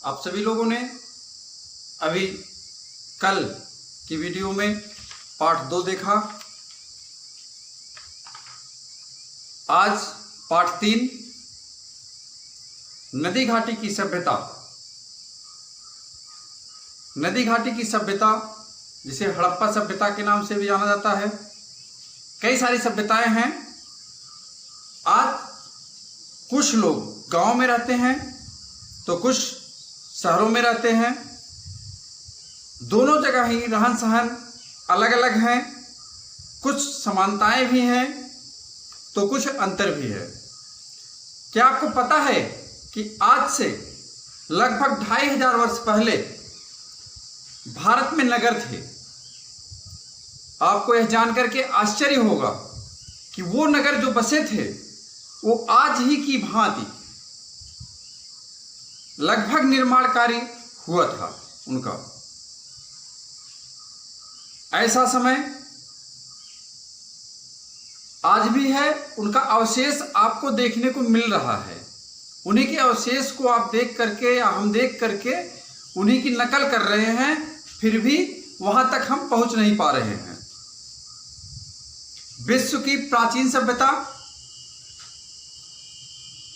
आप सभी लोगों ने अभी कल की वीडियो में पार्ट 2 देखा। आज पार्ट 3 नदी घाटी की सभ्यता। नदी घाटी की सभ्यता जिसे हड़प्पा सभ्यता के नाम से भी जाना जाता है। कई सारी सभ्यताएं हैं। आज कुछ लोग गांव में रहते हैं तो कुछ शहरों में रहते हैं। दोनों जगह ही रहन सहन अलग अलग हैं। कुछ समानताएं भी हैं तो कुछ अंतर भी है। क्या आपको पता है कि आज से लगभग 2500 वर्ष पहले भारत में नगर थे। आपको यह जानकर के आश्चर्य होगा कि वो नगर जो बसे थे वो आज ही की भांति लगभग निर्माण कार्य हुआ था उनका। ऐसा समय आज भी है। उनका अवशेष आपको देखने को मिल रहा है। उन्हीं के अवशेष को आप देख करके या हम देख करके उन्हीं की नकल कर रहे हैं, फिर भी वहां तक हम पहुंच नहीं पा रहे हैं। विश्व की प्राचीन सभ्यता,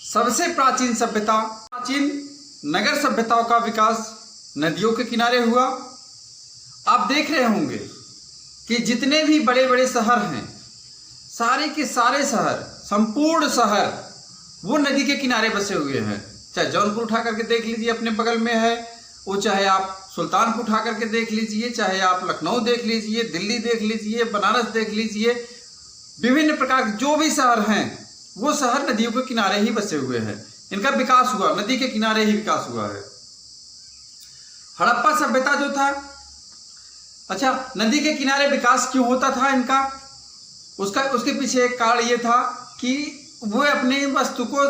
सबसे प्राचीन सभ्यता, प्राचीन नगर सभ्यताओं का विकास नदियों के किनारे हुआ। आप देख रहे होंगे कि जितने भी बड़े बड़े शहर हैं, सारे के सारे शहर, संपूर्ण शहर वो नदी के किनारे बसे हुए हैं। चाहे जौनपुर उठा करके देख लीजिए, अपने बगल में है वो, चाहे आप सुल्तानपुर उठा करके देख लीजिए, चाहे आप लखनऊ देख लीजिए, दिल्ली देख लीजिए, बनारस देख लीजिए, विभिन्न प्रकार के जो भी शहर हैं वो शहर नदियों के किनारे ही बसे हुए हैं। इनका विकास हुआ, नदी के किनारे ही विकास हुआ है। हड़प्पा सभ्यता जो था, अच्छा, नदी के किनारे विकास क्यों होता था इनका? उसके पीछे एक कारण ये था कि वो अपनी वस्तु को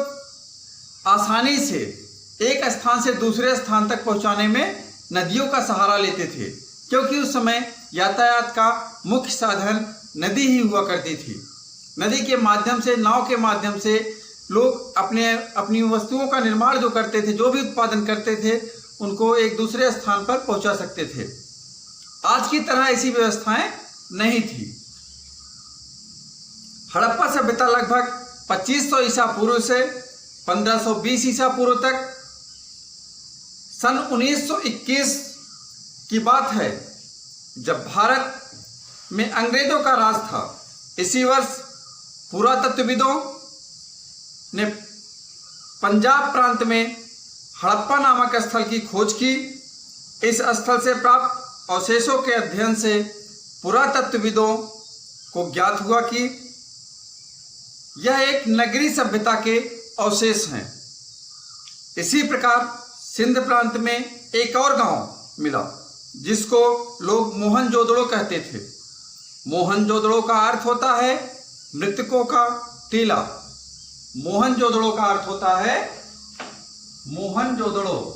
आसानी से एक स्थान से दूसरे स्थान तक पहुंचाने में नदियों का सहारा लेते थे, क्योंकि उस समय यातायात का मुख्य साधन नदी ही हुआ करती थी। नदी के माध्यम से, नाव के माध्यम से लोग अपनी वस्तुओं का निर्माण जो करते थे, जो भी उत्पादन करते थे, उनको एक दूसरे स्थान पर पहुंचा सकते थे। आज की तरह ऐसी व्यवस्थाएं नहीं थी। हड़प्पा सभ्यता लगभग 2500 ईसा पूर्व से 1520 ईसा पूर्व तक, सन 1921 की बात है जब भारत में अंग्रेजों का राज था। इसी वर्ष पुरातत्वविदों ने पंजाब प्रांत में हड़प्पा नामक स्थल की खोज की। इस स्थल से प्राप्त अवशेषों के अध्ययन से पुरातत्वविदों को ज्ञात हुआ कि यह एक नगरी सभ्यता के अवशेष हैं। इसी प्रकार सिंध प्रांत में एक और गांव मिला जिसको लोग मोहनजोदड़ो कहते थे। मोहनजोदड़ो का अर्थ होता है मृतकों का टीला। मोहनजोदड़ो का अर्थ होता है मोहनजोदड़ो।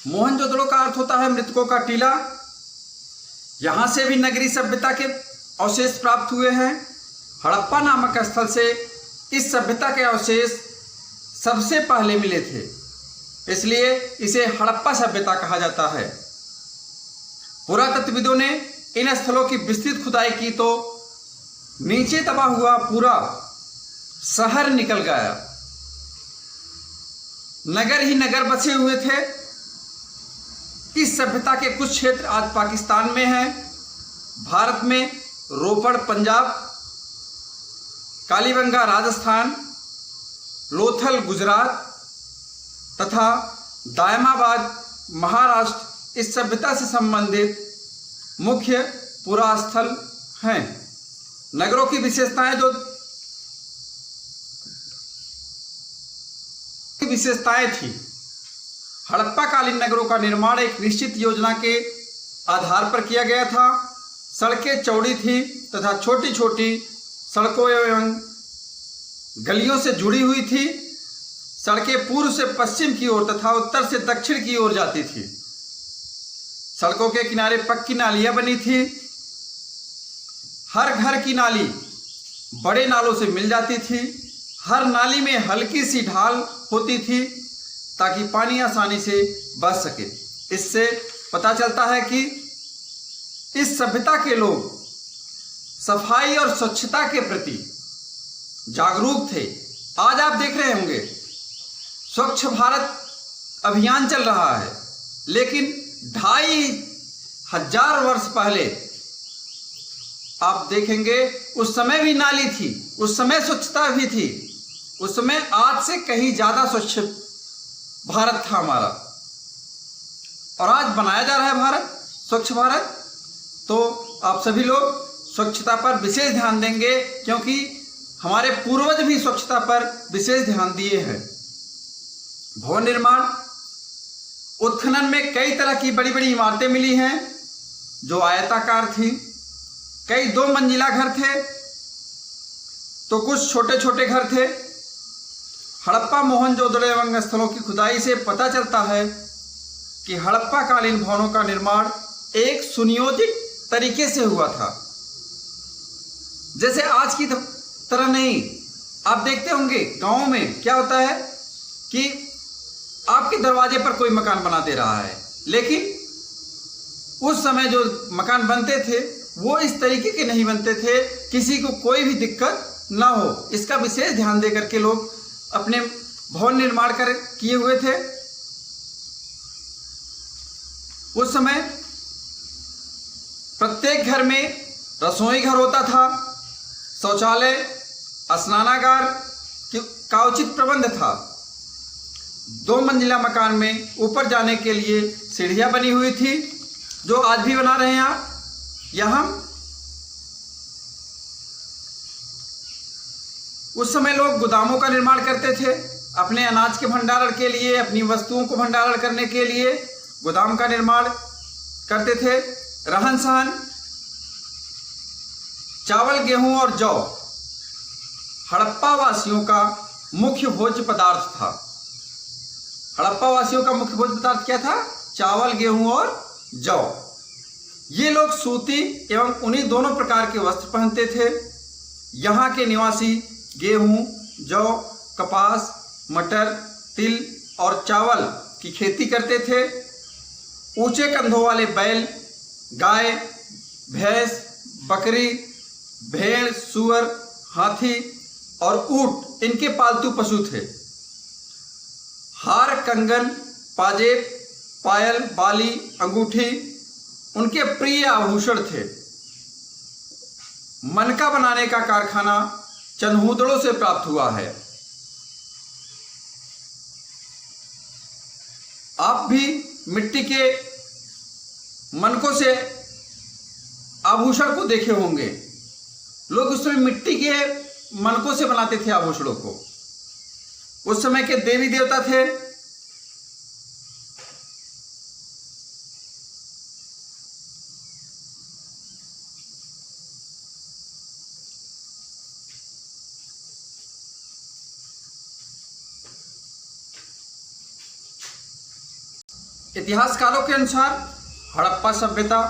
मोहनजोदड़ो का अर्थ होता है मृतकों का टीला। यहां से भी नगरी सभ्यता के अवशेष प्राप्त हुए हैं। हड़प्पा नामक स्थल से इस सभ्यता के अवशेष सबसे पहले मिले थे, इसलिए इसे हड़प्पा सभ्यता कहा जाता है। पुरातत्वविदों ने इन स्थलों की विस्तृत खुदाई की तो नीचे दबा हुआ पूरा शहर निकल गया। नगर ही नगर बसे हुए थे। इस सभ्यता के कुछ क्षेत्र आज पाकिस्तान में हैं। भारत में रोपड़ पंजाब, कालीबंगा राजस्थान, लोथल गुजरात तथा दायमाबाद महाराष्ट्र इस सभ्यता से संबंधित मुख्य पुरास्थल हैं। नगरों की विशेषताएं थी। हड़प्पा कालीन नगरों का निर्माण एक निश्चित योजना के आधार पर किया गया था। सड़कें चौड़ी थी तथा छोटी छोटी सड़कों एवं गलियों से जुड़ी हुई थी। सड़कें पूर्व से पश्चिम की ओर तथा उत्तर से दक्षिण की ओर जाती थी। सड़कों के किनारे पक्की नालियां बनी थी। हर घर की नाली बड़े नालों से मिल जाती थी। हर नाली में हल्की सी ढाल होती थी ताकि पानी आसानी से बह सके। इससे पता चलता है कि इस सभ्यता के लोग सफाई और स्वच्छता के प्रति जागरूक थे। आज आप देख रहे होंगे स्वच्छ भारत अभियान चल रहा है, लेकिन 2500 वर्ष पहले आप देखेंगे उस समय भी नाली थी, उस समय स्वच्छता भी थी, उस समय आज से कहीं ज़्यादा स्वच्छ भारत था हमारा। और आज बनाया जा रहा है भारत, स्वच्छ भारत। तो आप सभी लोग स्वच्छता पर विशेष ध्यान देंगे, क्योंकि हमारे पूर्वज भी स्वच्छता पर विशेष ध्यान दिए हैं। भवन निर्माण उत्खनन में कई तरह की बड़ी बड़ी इमारतें मिली हैं जो आयताकार थी। कई 2 मंजिला घर थे तो कुछ छोटे छोटे घर थे। हड़प्पा मोहनजोदड़ो एवं स्थलों की खुदाई से पता चलता है कि हड़प्पा कालीन भवनों का निर्माण एक सुनियोजित तरीके से हुआ था, जैसे आज की तरह नहीं। आप देखते होंगे गांव में क्या होता है कि आपके दरवाजे पर कोई मकान बना दे रहा है, लेकिन उस समय जो मकान बनते थे वो इस तरीके के नहीं बनते थे, किसी को कोई भी दिक्कत ना हो, इसका विशेष ध्यान दे करके लोग अपने भवन निर्माण किए हुए थे। उस समय प्रत्येक घर में रसोई घर होता था, शौचालय, स्नानागार का उचित प्रबंध था। 2 मंजिला मकान में ऊपर जाने के लिए सीढ़ियां बनी हुई थी, जो आज भी बना रहे हैं आप। यहाँ उस समय लोग गोदामों का निर्माण करते थे, अपने अनाज के भंडारण के लिए, अपनी वस्तुओं को भंडारण करने के लिए गोदाम का निर्माण करते थे। रहन सहन, चावल, गेहूं और जौ हड़प्पा वासियों का मुख्य भोज्य पदार्थ था। हड़प्पा वासियों का मुख्य भोज्य पदार्थ क्या था? चावल, गेहूं और जौ। ये लोग सूती एवं ऊनी दोनों प्रकार के वस्त्र पहनते थे। यहाँ के निवासी गेहूं, जौ, कपास, मटर, तिल और चावल की खेती करते थे। ऊंचे कंधों वाले बैल, गाय, भैंस, बकरी, भेड़, सूअर, हाथी और ऊंट इनके पालतू पशु थे। हार, कंगन, पाजेब, पायल, बाली, अंगूठी उनके प्रिय आभूषण थे। मनका बनाने का कारखाना चनहूदड़ों से प्राप्त हुआ है। आप भी मिट्टी के मनकों से आभूषण को देखे होंगे। लोग उसमें मिट्टी के मनकों से बनाते थे आभूषणों को। उस समय के देवी देवता थे। इतिहासकारों के अनुसार हड़प्पा सभ्यता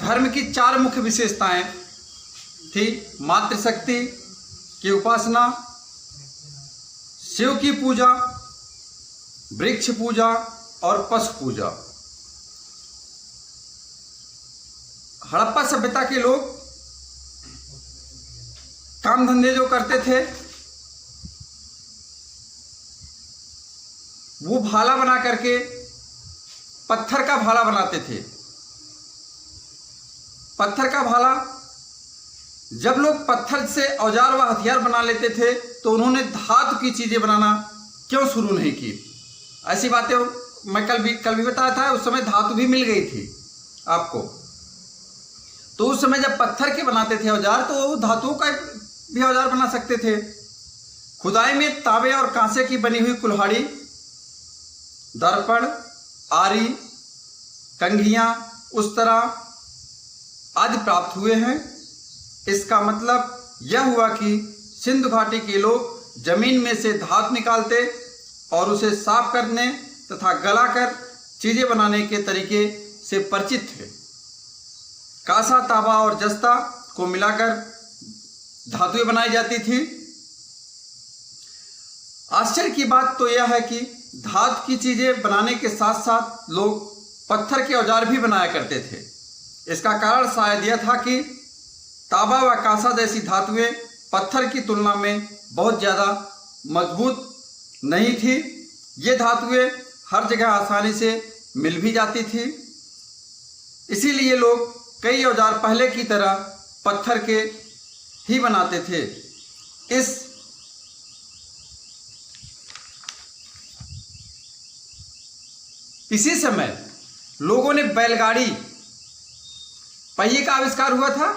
धर्म की 4 मुख्य विशेषताएं थी। मातृशक्ति की उपासना, शिव की पूजा, वृक्ष पूजा और पशु पूजा। हड़प्पा सभ्यता के लोग काम धंधे जो करते थे वो भाला बना करके पत्थर का भाला बनाते थे। पत्थर का भाला, जब लोग पत्थर से औजार व हथियार बना लेते थे तो उन्होंने धातु की चीजें बनाना क्यों शुरू नहीं की? ऐसी बातें मैं कल भी बताया था। उस समय धातु भी मिल गई थी आपको। तो उस समय जब पत्थर के बनाते थे औजार, तो धातुओं का भी औजार बना सकते थे। खुदाई में तांबे और कांसे की बनी हुई कुल्हाड़ी, दर्पण, आरी, कंघियां उस तरह आदि प्राप्त हुए हैं। इसका मतलब यह हुआ कि सिंधु घाटी के लोग जमीन में से धातु निकालते और उसे साफ करने तथा गलाकर चीजें बनाने के तरीके से परिचित थे। कांसा, तांबा और जस्ता को मिलाकर धातुएं बनाई जाती थी। आश्चर्य की बात तो यह है कि धातु की चीजें बनाने के साथ साथ लोग पत्थर के औजार भी बनाया करते थे। इसका कारण शायद यह था कि तांबा व कांसा जैसी धातुएं पत्थर की तुलना में बहुत ज़्यादा मजबूत नहीं थी। ये धातुएं हर जगह आसानी से मिल भी जाती थी, इसीलिए लोग कई औजार पहले की तरह पत्थर के ही बनाते थे। इसी समय लोगों ने बैलगाड़ी, पहिए का आविष्कार हुआ था।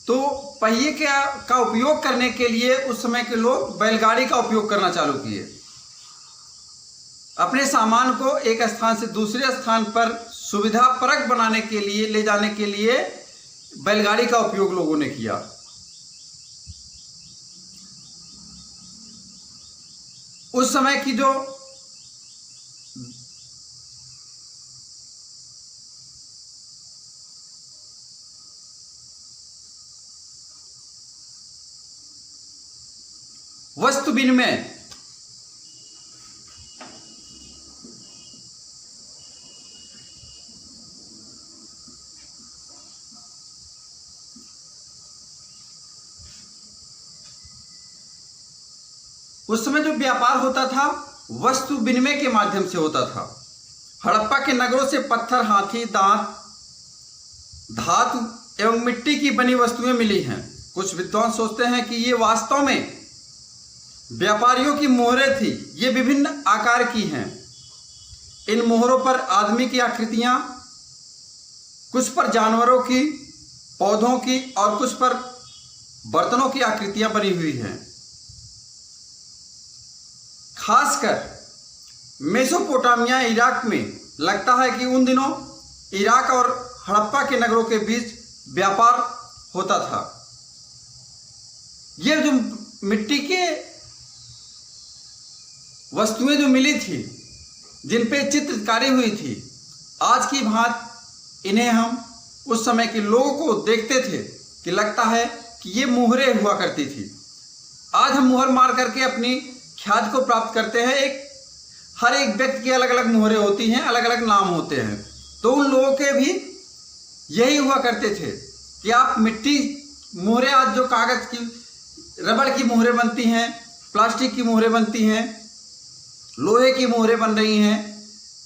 तो पहिए का उपयोग करने के लिए उस समय के लोग बैलगाड़ी का उपयोग करना चालू किए। अपने सामान को एक स्थान से दूसरे स्थान पर सुविधापरक बनाने के लिए, ले जाने के लिए बैलगाड़ी का उपयोग लोगों ने किया। उस समय की जो वस्तु विनिमय, उस समय जो व्यापार होता था वस्तु विनिमय के माध्यम से होता था। हड़प्पा के नगरों से पत्थर, हाथी दांत, धातु एवं मिट्टी की बनी वस्तुएं मिली हैं। कुछ विद्वान सोचते हैं कि ये वास्तव में व्यापारियों की मोहरें थी। ये विभिन्न आकार की हैं। इन मोहरों पर आदमी की आकृतियां, कुछ पर जानवरों की, पौधों की और कुछ पर बर्तनों की आकृतियां बनी हुई हैं। खासकर मेसोपोटामिया, इराक में लगता है कि उन दिनों इराक और हड़प्पा के नगरों के बीच व्यापार होता था। ये जो मिट्टी के वस्तुएं जो मिली थी, जिन पे चित्रकारी हुई थी, आज की भांति इन्हें हम उस समय के लोगों को देखते थे कि लगता है कि ये मोहरें हुआ करती थी। आज हम मोहर मार करके अपनी ख्याति को प्राप्त करते हैं। हर एक व्यक्ति की अलग अलग मोहरें होती हैं, अलग अलग नाम होते हैं। तो उन लोगों के भी यही हुआ करते थे कि आप मिट्टी मोहरें, आज जो कागज की, रबड़ की मोहरें बनती हैं, प्लास्टिक की मोहरें बनती हैं, लोहे की मोहरें बन रही हैं,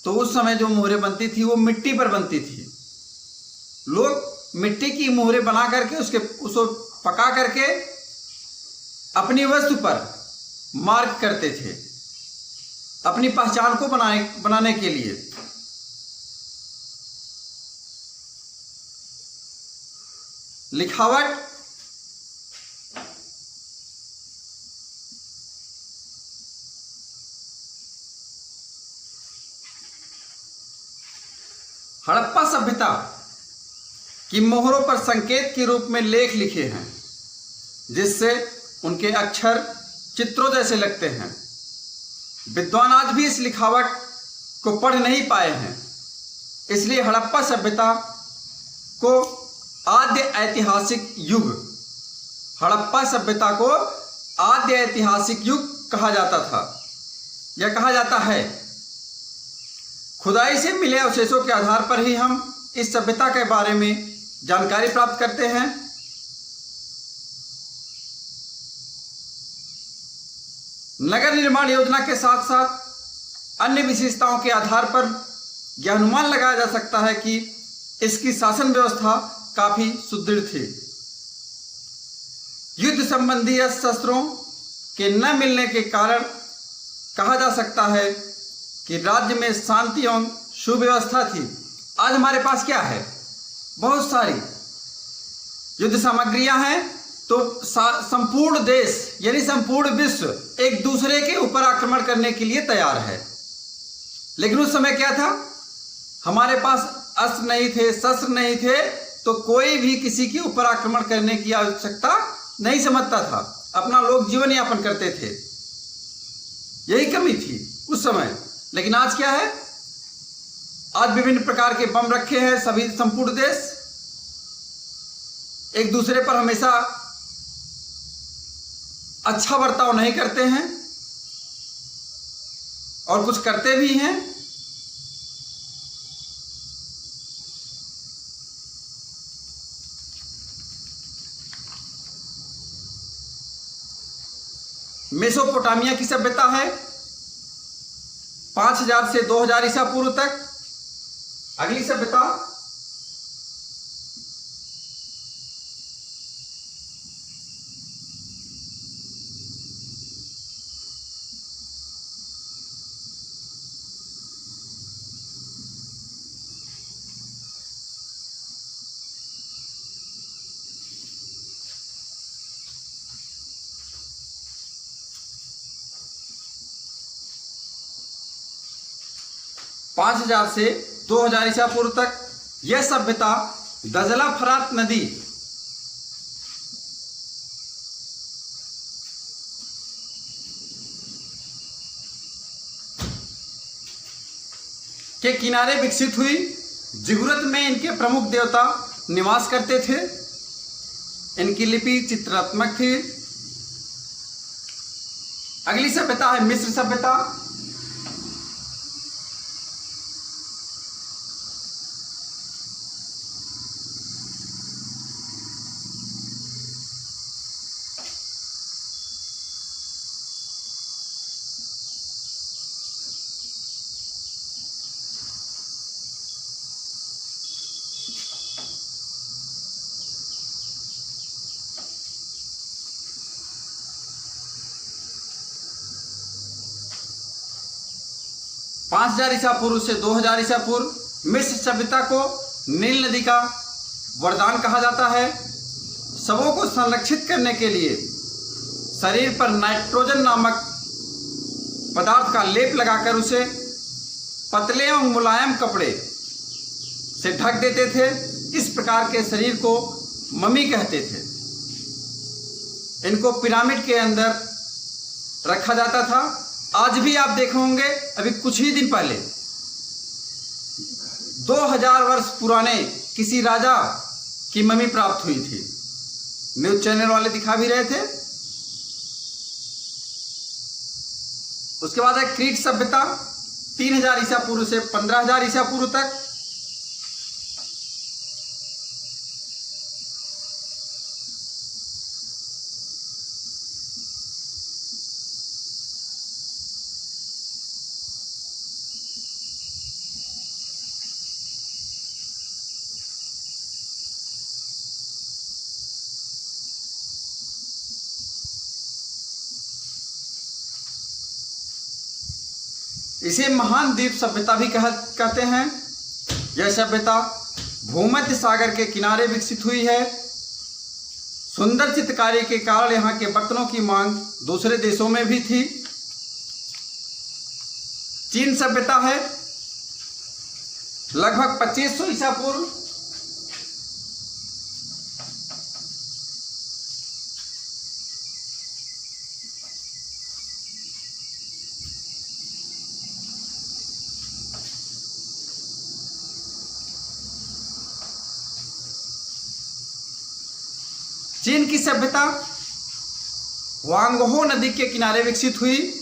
तो उस समय जो मोहरें बनती थी वो मिट्टी पर बनती थी। लोग मिट्टी की मोहरें बना करके उसको पका करके अपनी वस्तु पर मार्क करते थे, अपनी पहचान को बनाने के लिए। लिखावट, हड़प्पा सभ्यता की मोहरों पर संकेत के रूप में लेख लिखे हैं, जिससे उनके अक्षर चित्रों जैसे लगते हैं। विद्वान आज भी इस लिखावट को पढ़ नहीं पाए हैं, इसलिए हड़प्पा सभ्यता को आद्य ऐतिहासिक युग, हड़प्पा सभ्यता को आद्य ऐतिहासिक युग कहा जाता था या कहा जाता है। खुदाई से मिले अवशेषों के आधार पर ही हम इस सभ्यता के बारे में जानकारी प्राप्त करते हैं। नगर निर्माण योजना के साथ साथ अन्य विशेषताओं के आधार पर यह अनुमान लगाया जा सकता है कि इसकी शासन व्यवस्था काफी सुदृढ़ थी। युद्ध संबंधी शस्त्रों के न मिलने के कारण कहा जा सकता है कि राज्य में शांति एवं सुव्यवस्था थी। आज हमारे पास क्या है, बहुत सारी युद्ध सामग्रियां हैं, तो संपूर्ण देश यानी संपूर्ण विश्व एक दूसरे के ऊपर आक्रमण करने के लिए तैयार है। लेकिन उस समय क्या था, हमारे पास अस्त्र नहीं थे, शस्त्र नहीं थे, तो कोई भी किसी के ऊपर आक्रमण करने की आवश्यकता नहीं समझता था। अपना लोग जीवन यापन करते थे। यही कमी थी उस समय। लेकिन आज क्या है? आज विभिन्न प्रकार के बम रखे हैं सभी संपूर्ण देश। एक दूसरे पर हमेशा अच्छा बर्ताव नहीं करते हैं और कुछ करते भी हैं। मेसोपोटामिया की सभ्यता है 5000 से 2000 ईसा पूर्व तक। अगली सभ्यता पांच 5000 से 2000 ईसा पूर्व तक। यह सभ्यता दजला फरात नदी के किनारे विकसित हुई। जिगुरत में इनके प्रमुख देवता निवास करते थे। इनकी लिपि चित्रात्मक थी। अगली सभ्यता है मिस्र सभ्यता। पांच 5000 ईसा पूर्व से 2000 ईसा पूर्व मिस्र सभ्यता को नील नदी का वरदान कहा जाता है। शवों को संरक्षित करने के लिए शरीर पर नाइट्रोजन नामक पदार्थ का लेप लगाकर उसे पतले एवं मुलायम कपड़े से ढक देते थे। इस प्रकार के शरीर को ममी कहते थे। इनको पिरामिड के अंदर रखा जाता था। आज भी आप देखे होंगे, अभी कुछ ही दिन पहले 2000 वर्ष पुराने किसी राजा की ममी प्राप्त हुई थी। न्यूज चैनल वाले दिखा भी रहे थे। उसके बाद है क्रीट सभ्यता 3000 ईसा पूर्व से 15000 ईसा पूर्व तक। इसे महान द्वीप सभ्यता भी कहते हैं। यह सभ्यता भूमध्य सागर के किनारे विकसित हुई है। सुंदर चित्रकारी के कारण यहाँ के बर्तनों की मांग दूसरे देशों में भी थी। चीन सभ्यता है लगभग 2500 ईसा पूर्व। चीन की सभ्यता वांगहो नदी के किनारे विकसित हुई।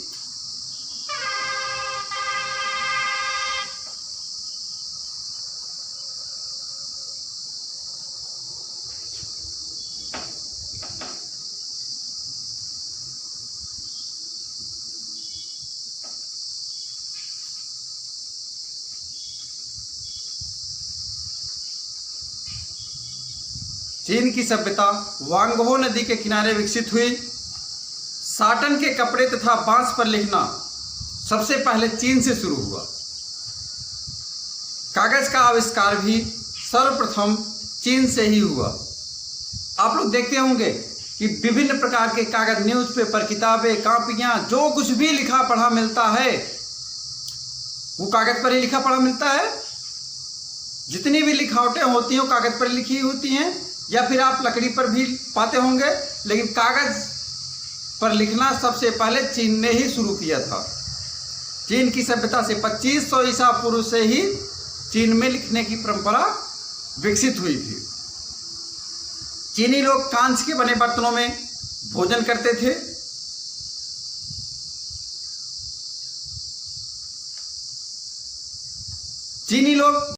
चीन की सभ्यता वांगहो नदी के किनारे विकसित हुई। साटन के कपड़े तथा बांस पर लिखना सबसे पहले चीन से शुरू हुआ। कागज का आविष्कार भी सर्वप्रथम चीन से ही हुआ। आप लोग देखते होंगे कि विभिन्न प्रकार के कागज, न्यूज़पेपर, किताबें, कॉपियां, जो कुछ भी लिखा पढ़ा मिलता है वो कागज पर ही लिखा पढ़ा मिलता है। जितनी भी लिखावटें होती हैं कागज पर लिखी होती हैं, या फिर आप लकड़ी पर भी पाते होंगे, लेकिन कागज पर लिखना सबसे पहले चीन ने ही शुरू किया था। चीन की सभ्यता से 2500 ईसा पूर्व से ही चीन में लिखने की परंपरा विकसित हुई थी। चीनी लोग कांच के बने बर्तनों में भोजन करते थे। चीनी लोग